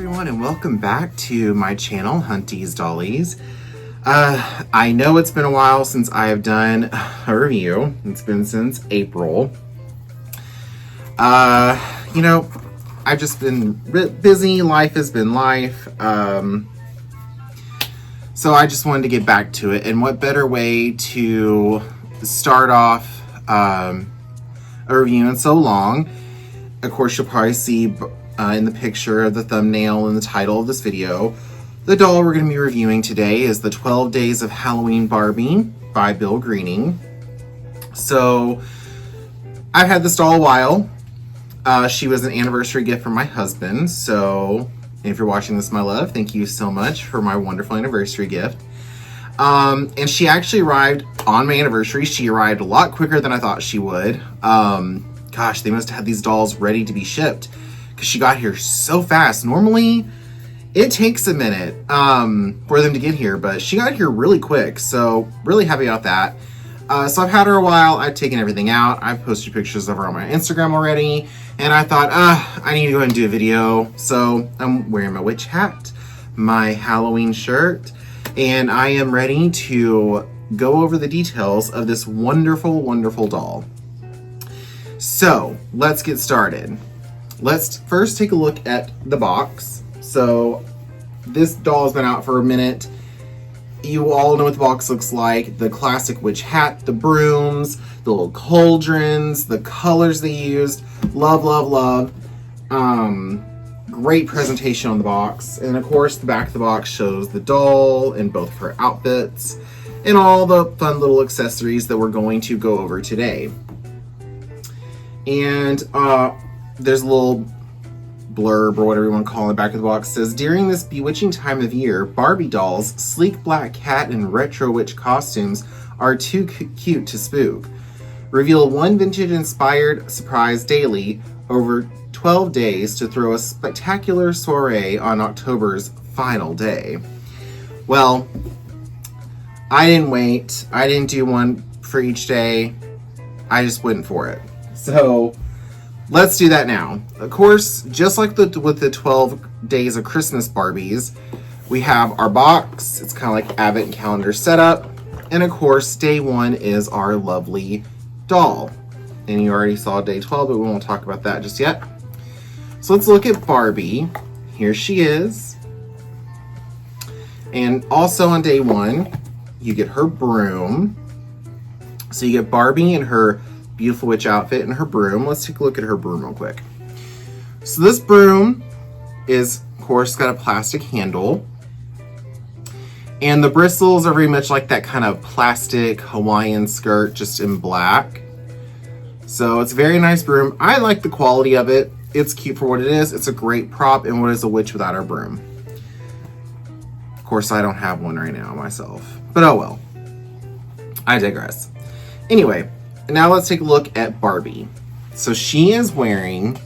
everyone, and welcome back to my channel, Hunties Dollies. I know it's been a while since I have done a review. It's been since April. You know, I've just been busy. Life has been life. So I just wanted to get back to it. And what better way to start off a review in so long? Of course, you'll probably see in the picture of the thumbnail and the title of this video, the doll we're going to be reviewing today is the 12 Days of Halloween Barbie by Bill Greening. So, I've had this doll a while. She was an anniversary gift from my husband, so if you're watching this, my love, thank you so much for my wonderful anniversary gift. And she actually arrived on my anniversary. She arrived a lot quicker than I thought she would. Gosh, they must have had these dolls ready to be shipped because she got here so fast. Normally, it takes a minute for them to get here, but she got here really quick, so really happy about that. So I've had her a while. I've taken everything out. I've posted pictures of her on my Instagram already, and I thought, I need to go ahead and do a video. So I'm wearing my witch hat, my Halloween shirt, and I am ready to go over the details of this wonderful, wonderful doll. So let's get started. Let's first take a look at the box. So this doll has been out for a minute. You all know what the box looks like. The classic witch hat, the brooms, the little cauldrons, the colors they used. Love, love, love. Great presentation on the box. And of course, the back of the box shows the doll in both of her outfits and all the fun little accessories that we're going to go over today. And there's a little blurb or whatever you want to call it in the back of the box. It says, during this bewitching time of year, Barbie dolls, sleek black cat, and retro witch costumes are too cute to spook. Reveal one vintage-inspired surprise daily over 12 days to throw a spectacular soiree on October's final day. Well, I didn't wait. I didn't do one for each day. I just went for it. So let's do that now. Of course, just like with the 12 Days of Christmas Barbies, we have our box. It's kind of like advent calendar setup. And of course, day one is our lovely doll. And you already saw day 12, but we won't talk about that just yet. So let's look at Barbie. Here she is. And also on day one, you get her broom. So you get Barbie in her beautiful witch outfit and her broom. Let's take a look at her broom real quick. So this broom is, of course, got a plastic handle. And the bristles are very much like that kind of plastic Hawaiian skirt, just in black. So it's a very nice broom. I like the quality of it. It's cute for what it is. It's a great prop, and what is a witch without her broom? Of course, I don't have one right now myself, but oh well. I digress. Anyway, now let's take a look at Barbie. So she is wearing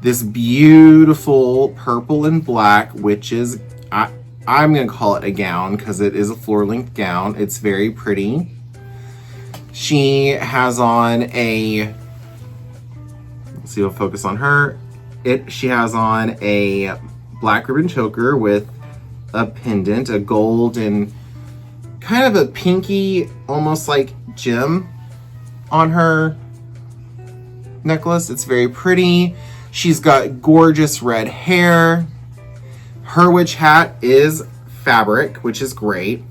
this beautiful purple and black, which is, I'm going to call it a gown because it is a floor-length gown. It's very pretty. She has on a, let's see, we'll focus on her. She has on a black ribbon choker with a pendant, a gold and kind of a pinky, almost like gem on her necklace. It's very pretty. She's got gorgeous red hair. Her witch hat is fabric, which is great.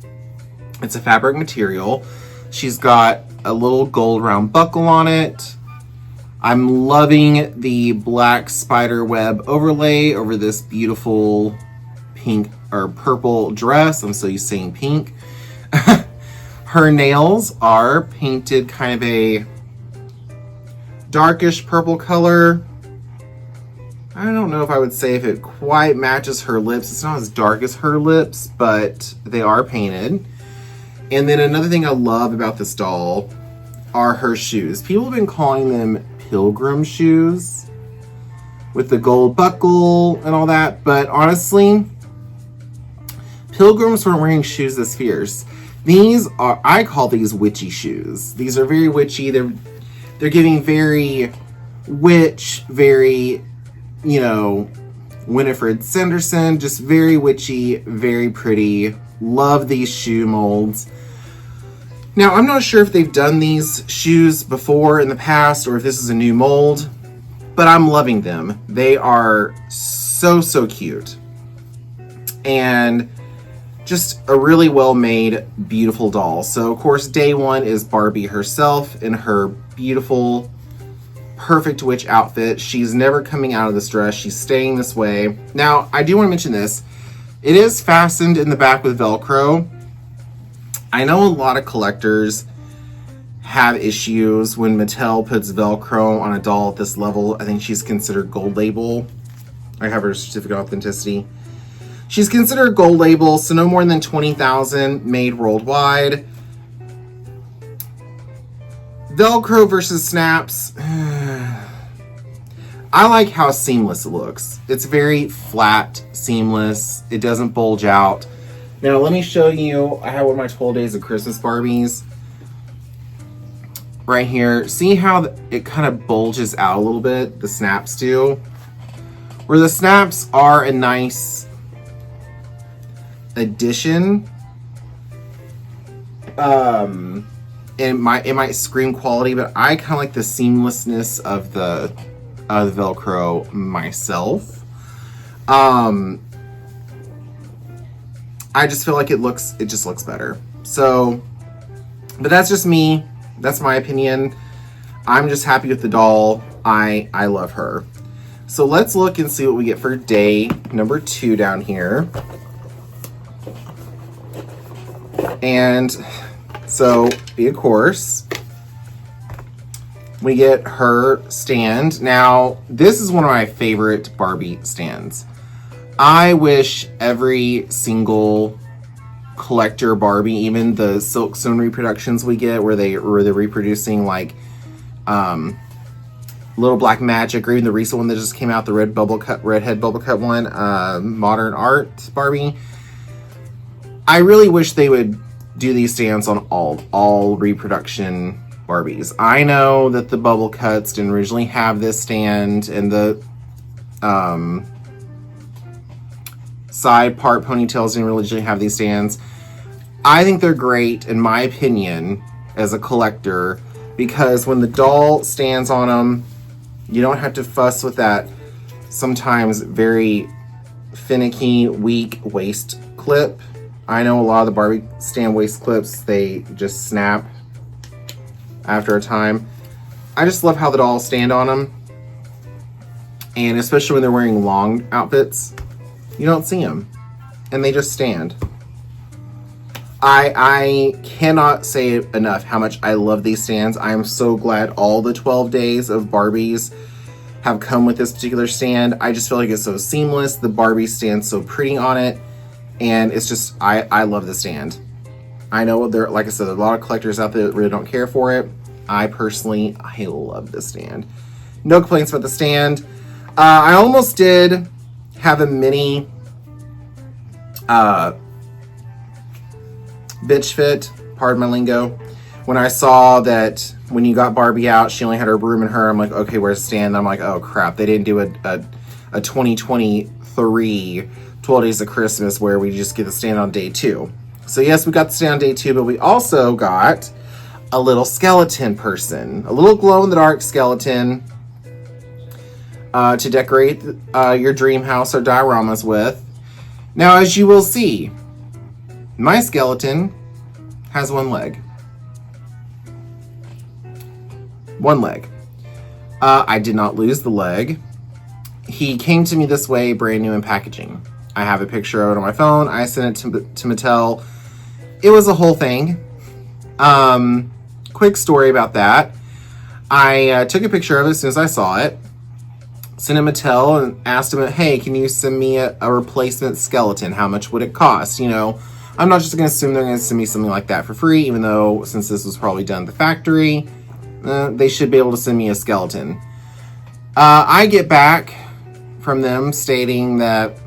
It's a fabric material. She's got a little gold round buckle on it. I'm loving the black spider web overlay over this beautiful pink or purple dress. I'm so used to saying pink. Her nails are painted kind of a darkish purple color. I don't know if I would say if it quite matches her lips. It's not as dark as her lips, but they are painted. And then another thing I love about this doll are her shoes. People have been calling them pilgrim shoes with the gold buckle and all that, but honestly, pilgrims weren't wearing shoes this fierce. These are, I call these witchy shoes. These are very witchy. They're giving very witch, very, you know, Winifred Sanderson, just very witchy, very pretty. Love these shoe molds. Now, I'm not sure if they've done these shoes before in the past or if this is a new mold, but I'm loving them. They are so, so cute. And just a really well-made, beautiful doll. So, of course, day one is Barbie herself in her beautiful, perfect witch outfit. She's never coming out of this dress. She's staying this way. Now, I do want to mention this. It is fastened in the back with Velcro. I know a lot of collectors have issues when Mattel puts Velcro on a doll at this level. I think she's considered gold label. I have her certificate of authenticity. She's considered gold label, so no more than 20,000 made worldwide. Velcro versus snaps. I like how seamless it looks. It's very flat, seamless. It doesn't bulge out. Now, let me show you. I have one of my 12 Days of Christmas Barbies right here. See how it kind of bulges out a little bit? The snaps do. Where the snaps are a nice addition. It might scream quality, but I kind of like the seamlessness of the Velcro myself. I just feel like it just looks better. So, but that's just me. That's my opinion. I'm just happy with the doll. I love her. So let's look and see what we get for day number 2 down here. And so, of course, we get her stand. Now, this is one of my favorite Barbie stands. I wish every single collector Barbie, even the Silkstone reproductions we get where they're reproducing like Little Black Magic, or even the recent one that just came out, the redhead bubble cut one, Modern Art Barbie. I really wish they would do these stands on all reproduction Barbies. I know that the bubble cuts didn't originally have this stand, and the side part ponytails didn't originally have these stands. I think they're great, in my opinion, as a collector, because when the doll stands on them, you don't have to fuss with that sometimes very finicky, weak waist clip. I know a lot of the Barbie stand waist clips, they just snap after a time. I just love how the dolls stand on them. And especially when they're wearing long outfits, you don't see them. And they just stand. I cannot say enough how much I love these stands. I am so glad all the 12 days of Barbies have come with this particular stand. I just feel like it's so seamless. The Barbie stands so pretty on it. And it's just, I love the stand. I know there, like I said, there are a lot of collectors out there that really don't care for it. I personally, I love the stand. No complaints about the stand. I almost did have a mini bitch fit, pardon my lingo, when I saw that when you got Barbie out, she only had her broom and her. I'm like, okay, where's the stand? I'm like, oh crap, they didn't do a 2023 12 Days of Christmas where we just get the stand on day 2. So yes, we got the stand on day 2, but we also got a little skeleton person, a little glow-in-the-dark skeleton to decorate your dream house or dioramas with. Now, as you will see, my skeleton has one leg. One leg. I did not lose the leg. He came to me this way, brand new in packaging. I have a picture of it on my phone. I sent it to Mattel. It was a whole thing. Quick story about that. I took a picture of it as soon as I saw it. Sent it to Mattel and asked him, hey, can you send me a replacement skeleton? How much would it cost? You know, I'm not just going to assume they're going to send me something like that for free, even though since this was probably done at the factory, they should be able to send me a skeleton. I get back from them stating that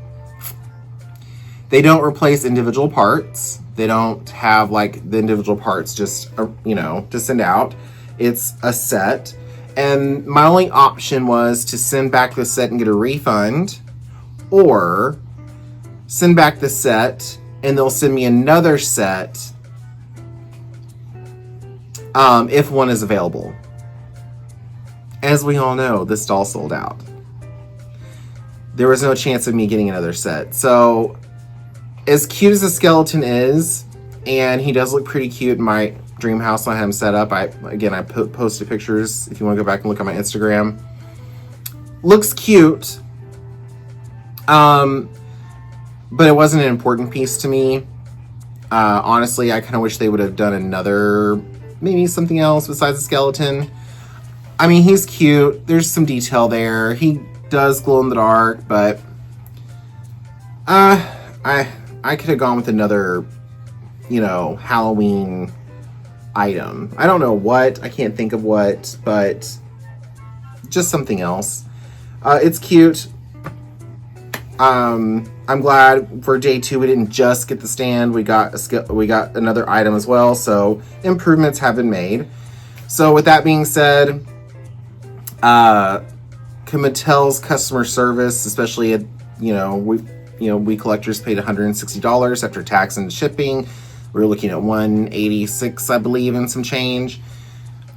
they don't replace individual parts. They don't have like the individual parts just, you know, to send out. It's a set. And my only option was to send back the set and get a refund, or send back the set and they'll send me another set if one is available. As we all know, this doll sold out. There was no chance of me getting another set. So, as cute as the skeleton is, and he does look pretty cute in my dream house I have him set up. I posted pictures if you want to go back and look at my Instagram. Looks cute. But it wasn't an important piece to me. Honestly, I kind of wish they would have done maybe something else besides the skeleton. I mean, he's cute. There's some detail there. He does glow in the dark, but I could have gone with another, Halloween item. I don't know what. I can't think of what, but just something else. It's cute. I'm glad for day 2 we didn't just get the stand. We got another item as well. So improvements have been made. So with that being said, Mattel's customer service, especially we collectors paid $160 after tax and shipping. We were looking at $186, I believe, and some change.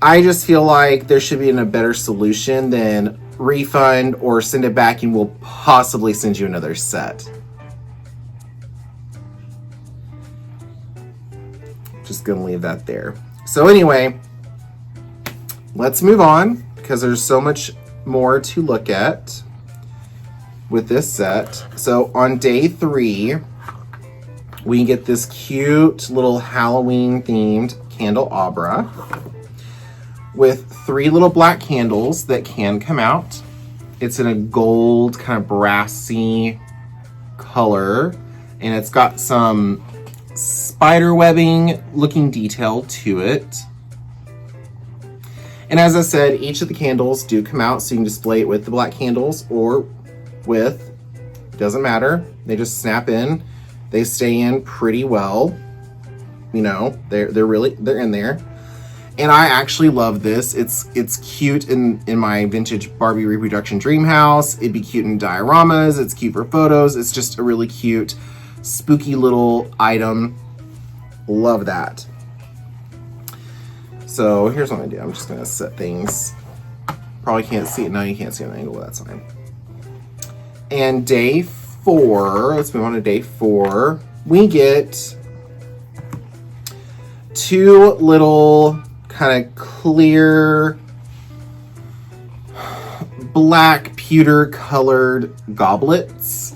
I just feel like there should be a better solution than refund or send it back and we'll possibly send you another set. Just gonna leave that there. So anyway, let's move on because there's so much more to look at with this set. So on day 3, we get this cute little Halloween themed candelabra with 3 little black candles that can come out. It's in a gold kind of brassy color, and it's got some spider webbing looking detail to it. And as I said, each of the candles do come out, so you can display it with the black candles or with, doesn't matter. They just snap in. They stay in pretty well. They're in there. And I actually love this. It's cute in my vintage Barbie reproduction dream house. It'd be cute in dioramas. It's cute for photos. It's just a really cute, spooky little item. Love that. So here's what I'm gonna do. I'm just gonna set things. Probably can't see it. No, you can't see an angle, but that's fine. And day 4, let's move on to day 4. We get 2 little kind of clear black pewter colored goblets,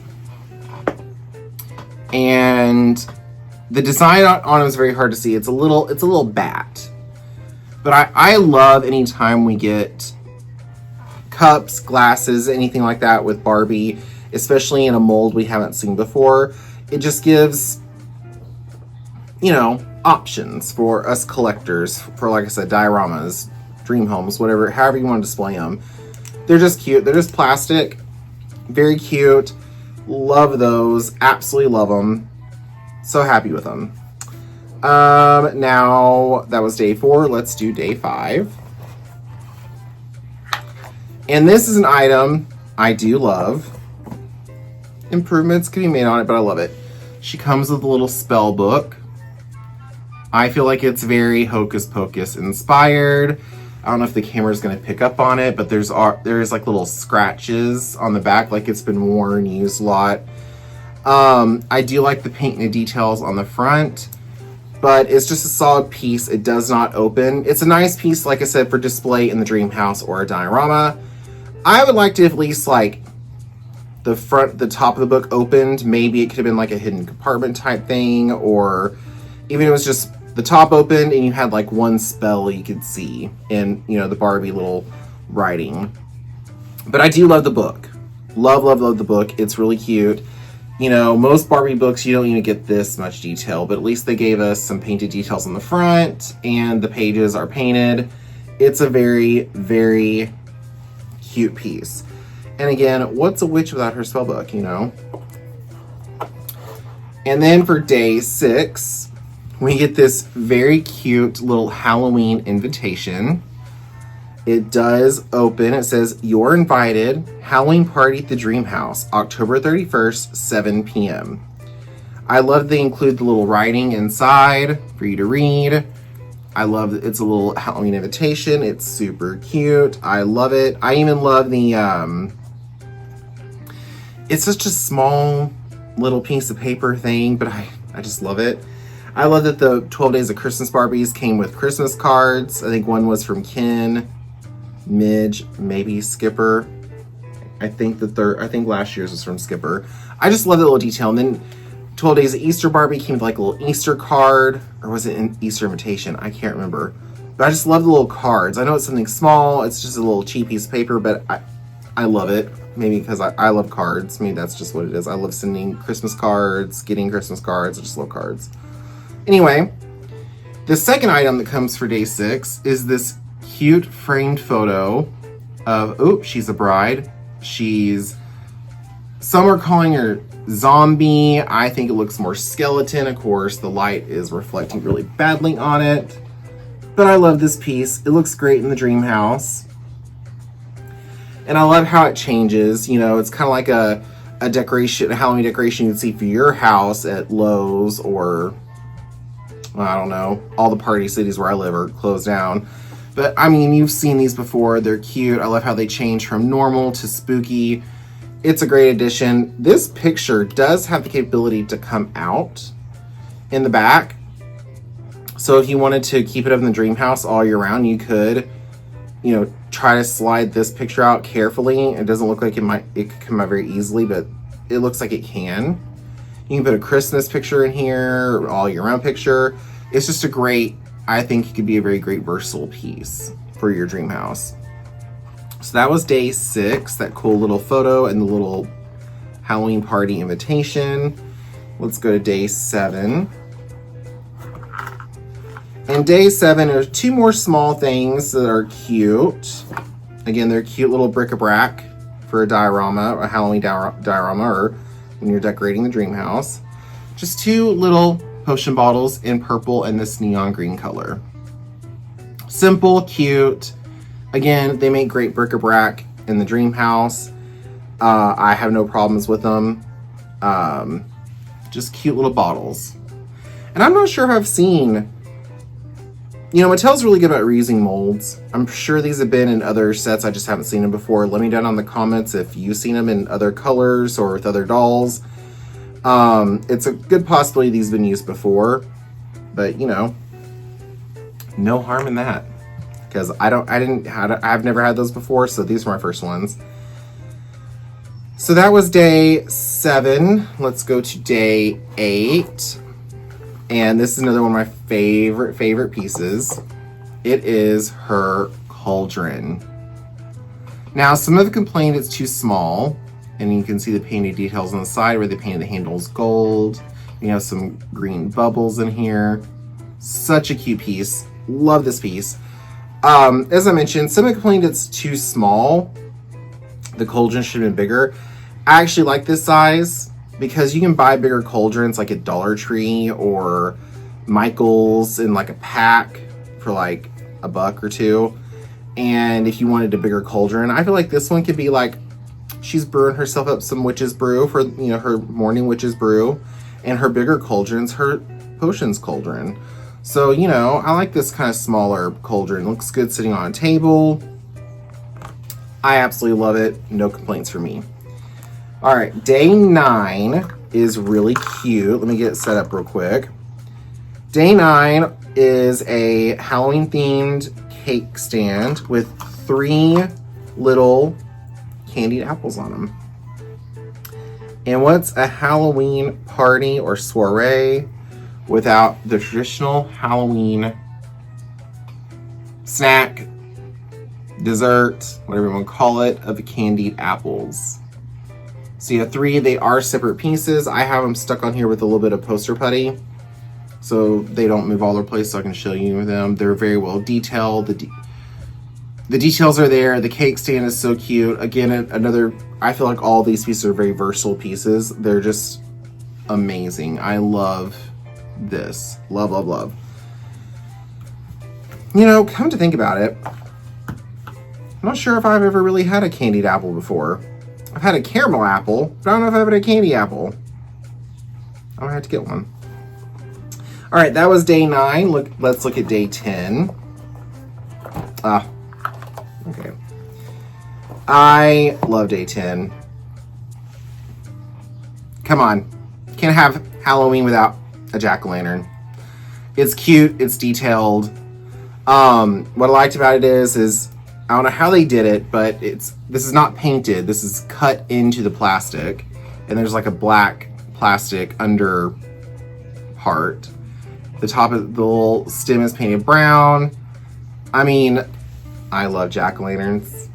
and the design on them is very hard to see. It's a little bat, but I love anytime we get cups, glasses, anything like that with Barbie, especially in a mold we haven't seen before. It just gives options for us collectors for, like I said, dioramas, dream homes, however you want to display them. They're just cute. They're just plastic. Very cute. Love those. Absolutely love them. So happy with them. Now, that was day 4. Let's do day 5. And this is an item I do love. Improvements can be made on it, but I love it. She comes with a little spell book. I feel like it's very Hocus Pocus inspired. I don't know if the camera is going to pick up on it, but there's like little scratches on the back, like it's been worn, used a lot. I do like the paint and the details on the front, but it's just a solid piece. It does not open. It's a nice piece, like I said, for display in the dream house or a diorama. I would like to at least like the top of the book opened. Maybe it could have been like a hidden compartment type thing, or even it was just the top opened and you had like one spell you could see in, the Barbie little writing. But I do love the book. Love the book. It's really cute. Most Barbie books, you don't even get this much detail, but at least they gave us some painted details on the front and the pages are painted. It's a very, very cute piece. And again, what's a witch without her spell book, And then for day 6, we get this very cute little Halloween invitation. It does open. It says, "You're invited. Halloween party at the Dream House, October 31st, 7 p.m." I love they include the little writing inside for you to read. I love that it's a little Halloween invitation. It's super cute. I love it. I even love the, it's such a small little piece of paper thing, but I just love it. I love that the 12 Days of Christmas Barbies came with Christmas cards. I think one was from Ken, Midge, maybe Skipper. I think last year's was from Skipper. I just love that little detail. And then 12 Days of Easter Barbie came with like a little Easter card, or was it an Easter invitation? I can't remember. But I just love the little cards. I know it's something small. It's just a little cheap piece of paper, but I love it. Maybe because I love cards. Maybe that's just what it is. I love sending Christmas cards, getting Christmas cards. I just love cards. Anyway, the second item that comes for day 6 is this cute framed photo of, she's a bride. Some are calling her zombie. I think it looks more skeleton. Of course, the light is reflecting really badly on it. But I love this piece. It looks great in the dream house. And I love how it changes. You know, it's kind of like a decoration, a Halloween decoration you'd see for your house at Lowe's, or I don't know, all the party cities where I live are closed down. But I mean, you've seen these before. They're cute. I love how they change from normal to spooky. It's a great addition. This picture does have the capability to come out in the back. So if you wanted to keep it up in the dream house all year round, you could, you know, try to slide this picture out carefully. It doesn't look like it could come out very easily, but it looks like it can. You can put a Christmas picture in here, all year round picture. It's just I think it could be a very great versatile piece for your dream house. So that was day 6, that cool little photo and the little Halloween party invitation. Let's go to day 7. And day 7 are 2 more small things that are cute. Again, they're cute little bric-a-brac for a diorama, a Halloween diorama, or when you're decorating the dream house. Just 2 little potion bottles in purple and this neon green color. Simple, cute. Again, they make great bric-a-brac in the dream house. I have no problems with them. Just cute little bottles. And I'm not sure if I've seen, you know, Mattel's really good about reusing molds. I'm sure these have been in other sets. I just haven't seen them before. Let me know down in the comments if you've seen them in other colors or with other dolls. It's a good possibility these have been used before, but you know, no harm in that. Because I've never had those before, so these were my first ones. So that was day 7. Let's go to day 8. And this is another one of my favorite pieces. It is her cauldron. Now, some have complained it's too small, and you can see the painted details on the side where they painted the handles gold. You have some green bubbles in here. Such a cute piece. Love this piece. As I mentioned, some have complained it's too small. The cauldron should have been bigger. I actually like this size because you can buy bigger cauldrons like at Dollar Tree or Michael's in like a pack for like $1 or $2. And if you wanted a bigger cauldron, I feel like this one could be like, she's brewing herself up some witch's brew for, you know, her morning witch's brew, and her bigger cauldron's her potions cauldron. So, you know, I like this kind of smaller cauldron. Looks good sitting on a table. I absolutely love it. No complaints for me. All right, day 9 is really cute. Let me get it set up real quick. Day 9 is a Halloween themed cake stand with 3 little candied apples on them. And what's a Halloween party or soiree without the traditional Halloween snack, dessert, whatever you want to call it, of the candied apples? So you have 3, they are separate pieces. I have them stuck on here with a little bit of poster putty so they don't move all over the place, so I can show you them. They're very well detailed. The details are there. The cake stand is so cute. Again, I feel like all these pieces are very versatile pieces. They're just amazing. I love this. Love, love, love. You know, come to think about it, I'm not sure if I've ever really had a candied apple before. I've had a caramel apple, but I don't know if I've had a candy apple. I'm gonna have to get one. All right, that was day 9. Let's look at day 10. Okay. I love day 10. Come on. Can't have Halloween without a jack-o'-lantern. It's cute, it's detailed. What I liked about it is I don't know how they did it, but this is not painted. This is cut into the plastic, and there's like a black plastic under part. The top of the little stem is painted brown. I mean, I love jack-o'-lanterns,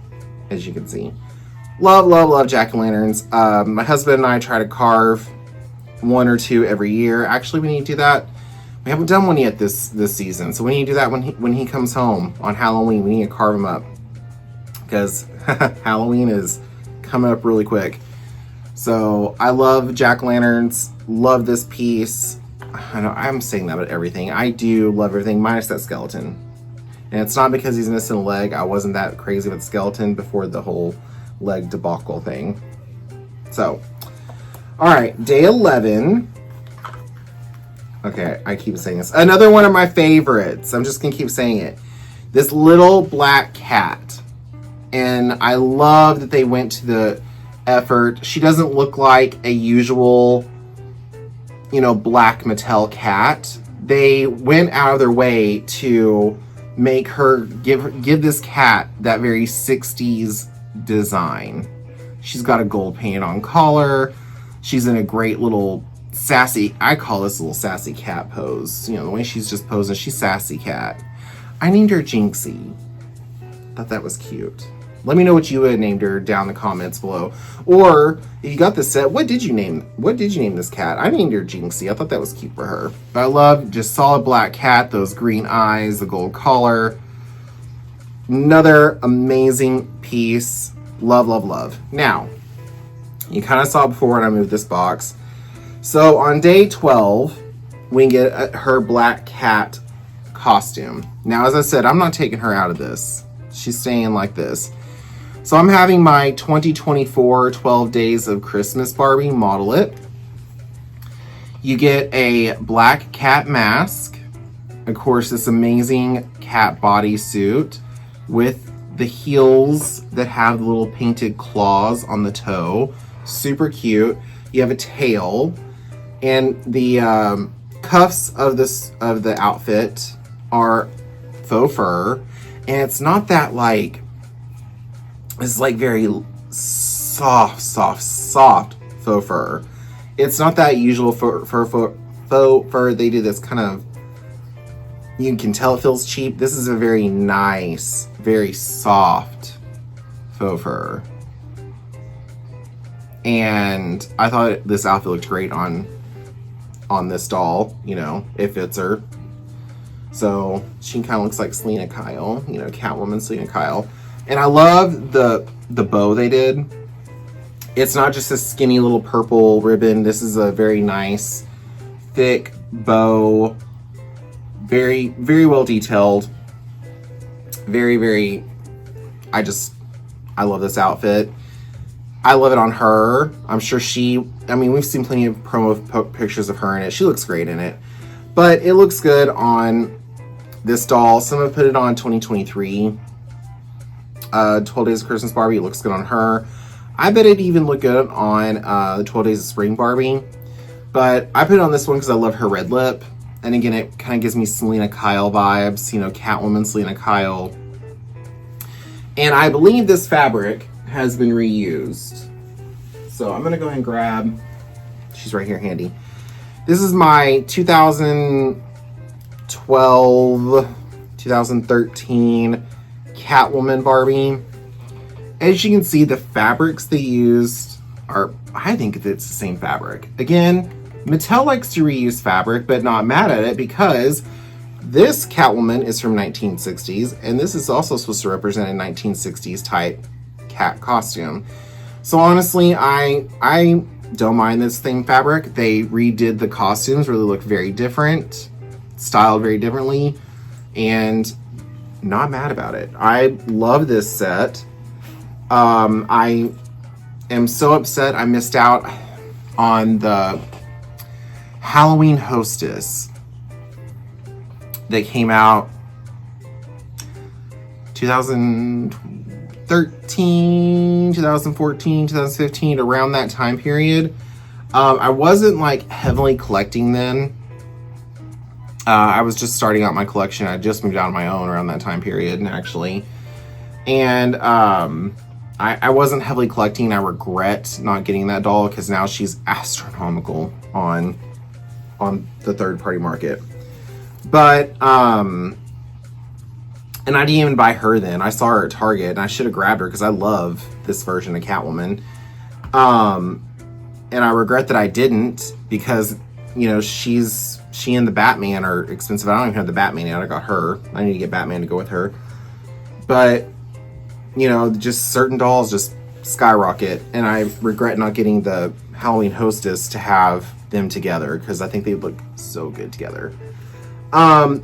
as you can see. Love jack-o'-lanterns. My husband and I try to carve 1 or 2 every year. Actually, we need to do that. We haven't done one yet this season, so we need to do that when he comes home on Halloween. We need to carve him up because Halloween is coming up really quick. So I love jack-o'-lanterns. Love this piece. I know I'm saying that about everything. I do love everything minus that skeleton. And it's not because he's missing a leg. I wasn't that crazy with the skeleton before the whole leg debacle thing. So, all right, day 11. Okay, I keep saying this. Another one of my favorites. I'm just gonna keep saying it. This little black cat. And I love that they went to the effort. She doesn't look like a usual, black Mattel cat. They went out of their way to make her give this cat that very 60s design. She's got a gold painted on collar. She's in a great little sassy, I call this little sassy cat pose. The way she's just posing, she's sassy cat. I named her Jinxie. Thought that was cute. Let me know what you would have named her down in the comments below. Or if you got this set, what did you name this cat? I named her Jinxie. I thought that was cute for her. But I love just solid black cat, those green eyes, the gold collar. Another amazing piece. Love. Now, you kind of saw before when I moved this box. So on day 12, we get her black cat costume. Now, as I said, I'm not taking her out of this. She's staying like this. So I'm having my 2024 12 Days of Christmas Barbie model it. You get a black cat mask. Of course, this amazing cat bodysuit with the heels that have the little painted claws on the toe. Super cute. You have a tail. And the cuffs of the outfit are faux fur. And it's not that it's like very soft faux fur. It's not that usual faux fur. They do this kind of, you can tell it feels cheap. This is a very nice, very soft faux fur. And I thought this outfit looked great on this doll. It fits her. So she kind of looks like Selena Kyle, Catwoman Selena Kyle. And I love the bow they did. It's not just a skinny little purple ribbon. This is a very nice, thick bow. Very, very well detailed. Very, very, I love this outfit. I love it on her. I'm sure we've seen plenty of promo pictures of her in it. She looks great in it. But it looks good on this doll. Someone put it on 2023. 12 Days of Christmas Barbie. It looks good on her. I bet it'd even look good on the 12 Days of Spring Barbie. But I put it on this one because I love her red lip. And again, it kind of gives me Selena Kyle vibes. Catwoman, Selena Kyle. And I believe this fabric has been reused. So I'm going to go ahead and grab... She's right here handy. This is my 2012, 2013 Catwoman Barbie. As you can see, the fabrics they used are, I think it's the same fabric. Again, Mattel likes to reuse fabric, but not mad at it because this Catwoman is from 1960s, and this is also supposed to represent a 1960s type cat costume. So honestly, I don't mind this same fabric. They redid the costumes, really look very different, styled very differently, and not mad about it. I love this set. I am so upset I missed out on the Halloween Hostess that came out 2013, 2014, 2015, around that time period. I wasn't like heavily collecting then. I was just starting out my collection. I just moved out on my own around that time period, actually. And I wasn't heavily collecting. I regret not getting that doll because now she's astronomical on the third-party market. But, and I didn't even buy her then. I saw her at Target, and I should have grabbed her because I love this version of Catwoman. And I regret that I didn't because, you know, she and the Batman are expensive. I don't even have the Batman yet. I got her. I need to get Batman to go with her. But, you know, just certain dolls just skyrocket. And I regret not getting the Halloween Hostess to have them together because I think they look so good together.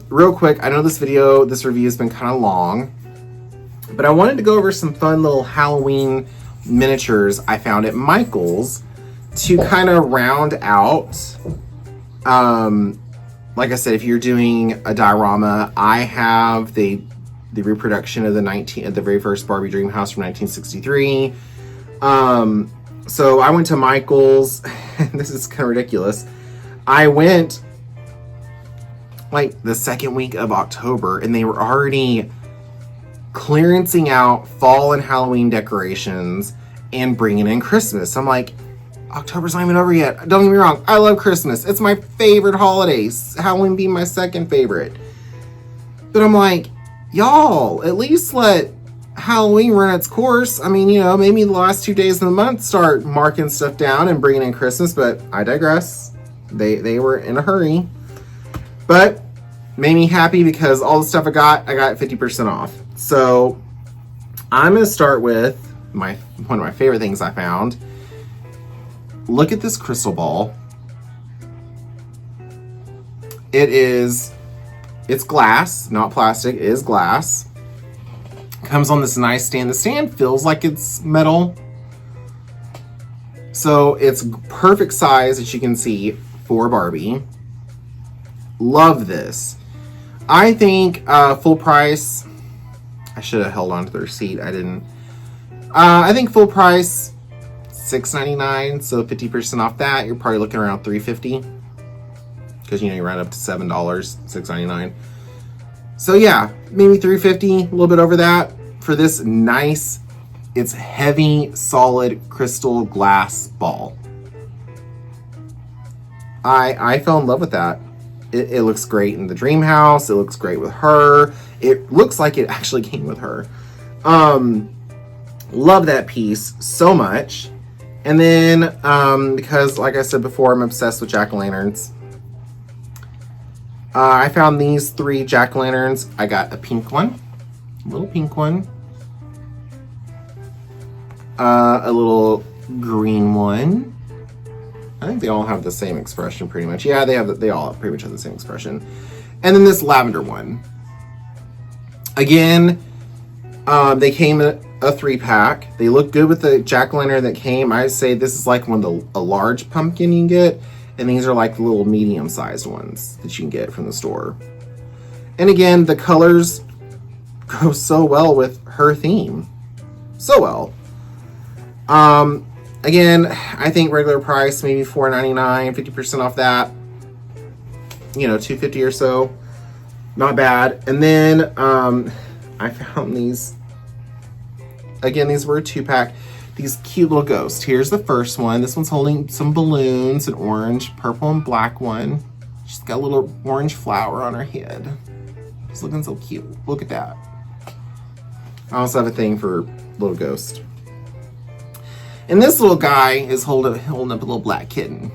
Real quick, I know this review has been kind of long, but I wanted to go over some fun little Halloween miniatures I found at Michael's to kind of round out. Like I said, if you're doing a diorama, I have the reproduction of the very first Barbie Dream House from 1963. So I went to Michael's. This is kind of ridiculous. I went like the second week of October, and they were already clearancing out fall and Halloween decorations and bringing in Christmas. I'm like, October's not even over yet. Don't get me wrong. I love Christmas. It's my favorite holiday. Halloween being my second favorite. But I'm like, y'all, at least let Halloween run its course. I mean, you know, maybe the last 2 days of the month start marking stuff down and bringing in Christmas, but I digress. They were in a hurry. But made me happy because all the stuff I got 50% off. So I'm going to start with one of my favorite things I found. Look at this crystal ball. It's glass, not plastic. It is glass. Comes on this nice stand. The stand feels like it's metal. So it's perfect size, as you can see, for Barbie. Love this. I think full price. I should have held on to the receipt. I didn't. I think full price $6.99, so 50% off that. You're probably looking around $3.50 because you know you round up to $7, $6.99. So yeah, maybe $3.50, a little bit over that for this nice. It's heavy, solid crystal glass ball. I fell in love with that. It looks great in the dream house. It looks great with her. It looks like it actually came with her. Love that piece so much. And then, because like I said before, I'm obsessed with jack-o'-lanterns. I found these 3 jack-o'-lanterns. I got a pink one, a little pink one, a little green one. I think they all have the same expression pretty much. Yeah, they all pretty much have the same expression. And then this lavender one. Again, they came in a 3-pack. They look good with the jack-o'-lantern that came. I say this is like a large pumpkin you can get, and these are like the little medium-sized ones that you can get from the store. And again, the colors go so well with her theme. So well. Again, I think regular price, maybe $4.99, 50% off that. You know, $2.50 or so. Not bad. And then I found these. Again, these were a 2-pack. These cute little ghosts. Here's the first one. This one's holding some balloons, an orange, purple, and black one. She's got a little orange flower on her head. She's looking so cute. Look at that. I also have a thing for little ghost. And this little guy is holding up a little black kitten.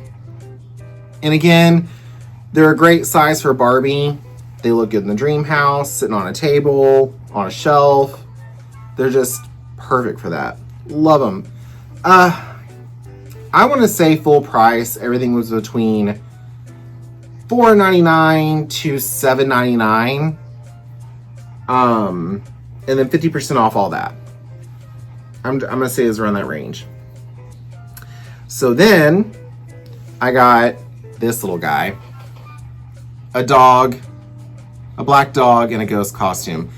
And again, they're a great size for Barbie. They look good in the dream house, sitting on a table, on a shelf. They're just perfect for that. Love them. I want to say full price. Everything was between $4.99 to $7.99. And then 50% off all that. I'm going to say it's around that range. So then I got this little guy, a dog, a black dog in a ghost costume.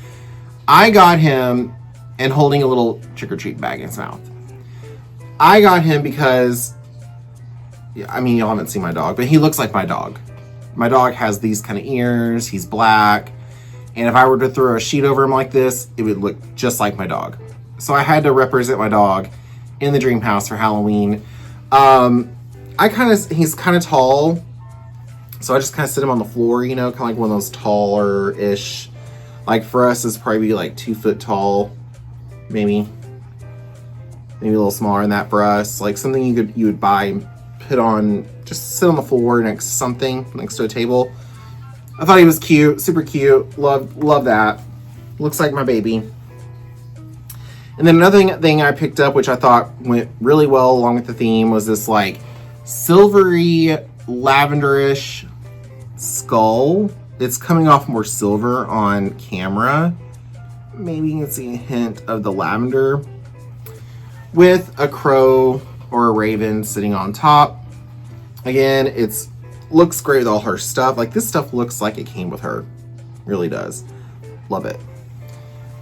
I got him and holding a little trick-or-treat bag in his mouth. I got him because, I mean, y'all haven't seen my dog, but he looks like my dog. My dog has these kind of ears, he's black, and if I were to throw a sheet over him like this, it would look just like my dog. So I had to represent my dog in the dream house for Halloween. He's kind of tall, so I just kind of sit him on the floor, you know, kind of like one of those taller-ish, like for us, it's probably like 2 foot tall, maybe a little smaller than that for us. Like something you would buy and put on, just sit on the floor next to something, next to a table. I thought he was cute, super cute. Love that. Looks like my baby. And then another thing I picked up, which I thought went really well along with the theme, was this like silvery, lavenderish skull. It's coming off more silver on camera. Maybe you can see a hint of the lavender with a crow or a raven sitting on top. Again, looks great with all her stuff. Like this stuff looks like it came with her. Really does. Love it.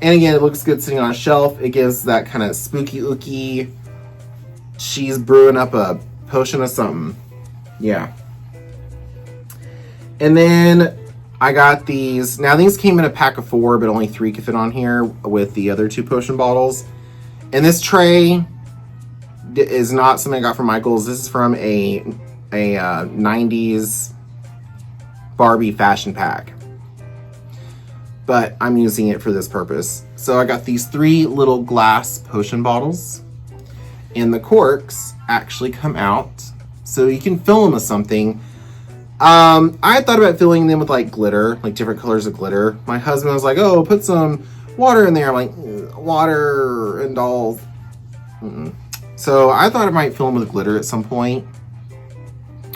And again, it looks good sitting on a shelf. It gives that kind of spooky ooky. She's brewing up a potion of something. Yeah. And then I got these. Now these came in a pack of 4, but only 3 could fit on here with the other 2 potion bottles. And this tray is not something I got from Michael's. This is from a 90s Barbie fashion pack. But I'm using it for this purpose. So I got these 3 little glass potion bottles. And the corks actually come out. So you can fill them with something. I thought about filling them with like glitter, like different colors of glitter. My husband was like, oh, put some water in there. I'm like, water and dolls. Mm-mm. So I thought I might fill them with glitter at some point.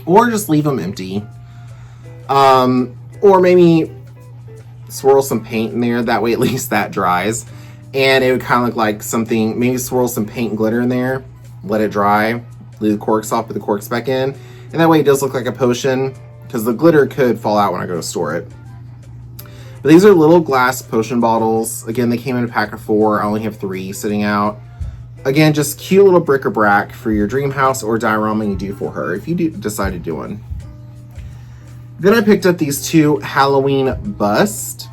Or just leave them empty. Or maybe swirl some paint in there. That way at least that dries. And it would kind of look like something, maybe swirl some paint and glitter in there. Let it dry. Leave the corks off, put the corks back in. And that way it does look like a potion. Because the glitter could fall out when I go to store it. But these are little glass potion bottles. Again, they came in a pack of 4. I only have 3 sitting out. Again, just cute little bric-a-brac for your dream house or diorama you do for her, if you decide to do one. Then I picked up these 2 Halloween busts.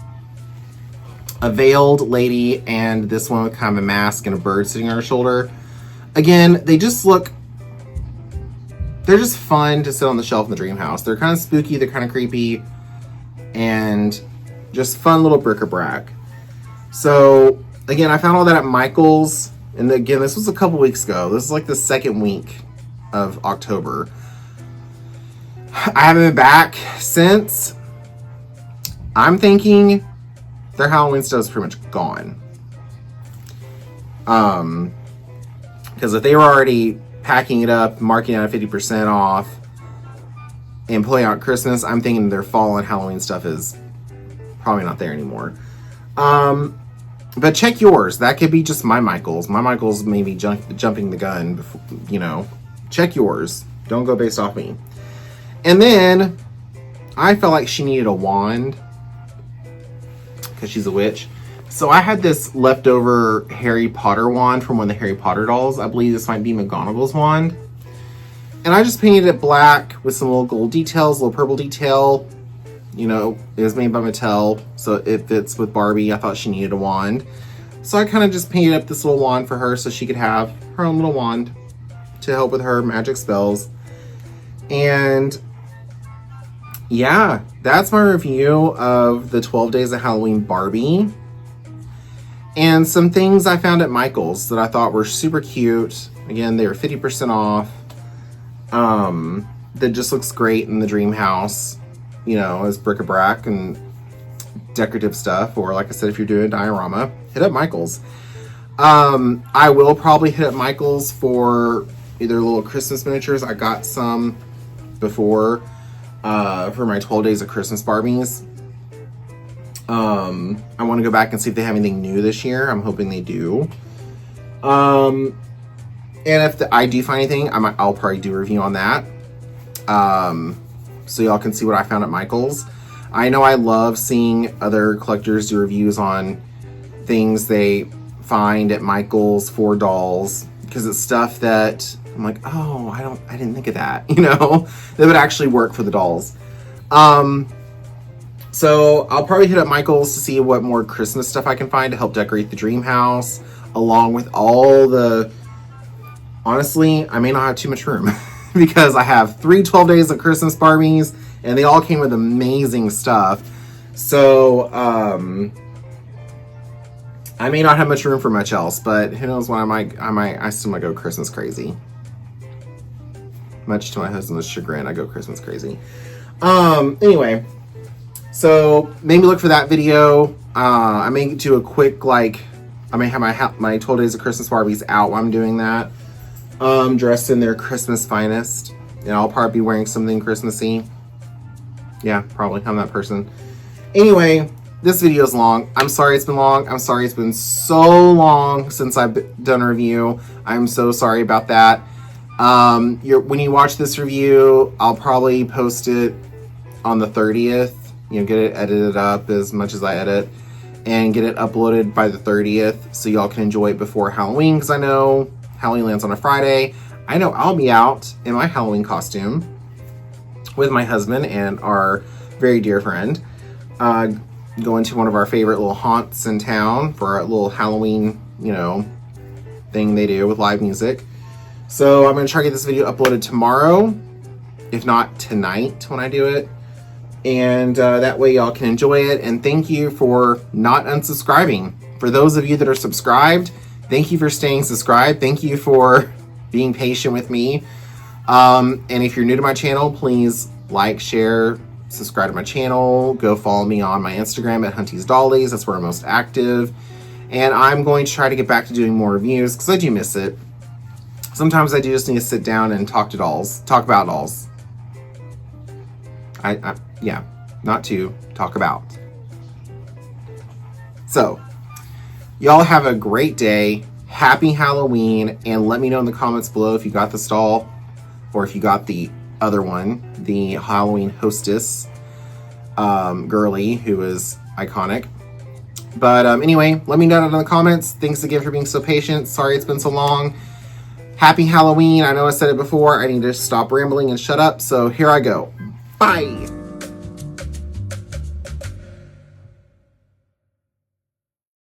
A veiled lady and this one with kind of a mask and a bird sitting on her shoulder. Again, they just look... They're just fun to sit on the shelf in the dream house. They're kind of spooky, they're kind of creepy, and just fun little bric-a-brac. So, again, I found all that at Michael's. And again, this was a couple weeks ago. This is like the 2nd week of October. I haven't been back since. I'm thinking their Halloween stuff is pretty much gone. Because if they were already packing it up, marking it at 50% off, and pulling out Christmas, I'm thinking their fall and Halloween stuff is probably not there anymore. But check yours. That could be just my Michael's. My Michael's maybe jumping the gun, before, you know. Check yours. Don't go based off me. And then I felt like she needed a wand because she's a witch. So I had this leftover Harry Potter wand from one of the Harry Potter dolls. I believe this might be McGonagall's wand. And I just painted it black with some little gold details, a little purple detail. You know, it was made by Mattel, so it fits with Barbie. I thought she needed a wand. So I kind of just painted up this little wand for her so she could have her own little wand to help with her magic spells. And yeah, that's my review of the 12 Days of Halloween Barbie. And some things I found at Michael's that I thought were super cute. Again, they were 50% off. That just looks great in the dream house. You know, as bric-a-brac and decorative stuff. Or like I said, if you're doing a diorama, hit up Michael's. I will probably hit up Michael's for either little Christmas miniatures. I got some before for my 12 Days of Christmas Barbies. I want to go back and see if they have anything new this year. I'm hoping they do. And if I do find anything, I'll probably do a review on that. So y'all can see what I found at Michael's. I know I love seeing other collectors do reviews on things they find at Michael's for dolls, because it's stuff that I'm like, oh, I didn't think of that, you know, that would actually work for the dolls. So I'll probably hit up Michael's to see what more Christmas stuff I can find to help decorate the dream house, along with all the, honestly, I may not have too much room because I have 12 days of Christmas Barbies and they all came with amazing stuff. So, I may not have much room for much else, but who knows when I still might go Christmas crazy. Much to my husband's chagrin, I go Christmas crazy. Anyway, so maybe look for that video. I may do a quick, like, I may have my 12 days of Christmas Barbies out while I'm doing that. Dressed in their Christmas finest. And I'll probably be wearing something Christmassy. Yeah, probably. I'm that person. Anyway, this video is long. I'm sorry it's been long. I'm sorry it's been so long since I've done a review. I'm so sorry about that. When you watch this review, I'll probably post it on the 30th. You know, get it edited up as much as I edit, and get it uploaded by the 30th so y'all can enjoy it before Halloween, because I know Halloween lands on a Friday. I know I'll be out in my Halloween costume with my husband and our very dear friend, going to one of our favorite little haunts in town for our little Halloween, you know, thing they do with live music. So I'm going to try to get this video uploaded tomorrow, if not tonight when I do it. And that way y'all can enjoy it. And thank you for not unsubscribing. For those of you that are subscribed, thank you for staying subscribed. Thank you for being patient with me. And if you're new to my channel, please like, share, subscribe to my channel. Go follow me on my Instagram at Hunty's Dollies. That's where I'm most active. And I'm going to try to get back to doing more reviews because I do miss it. Sometimes I do just need to sit down and talk about dolls. Yeah, not to talk about. So, y'all have a great day. Happy Halloween. And let me know in the comments below if you got this doll or if you got the other one, the Halloween hostess girly, who is iconic. But anyway, let me know in the comments. Thanks again for being so patient. Sorry it's been so long. Happy Halloween. I know I said it before. I need to stop rambling and shut up. So here I go. Bye.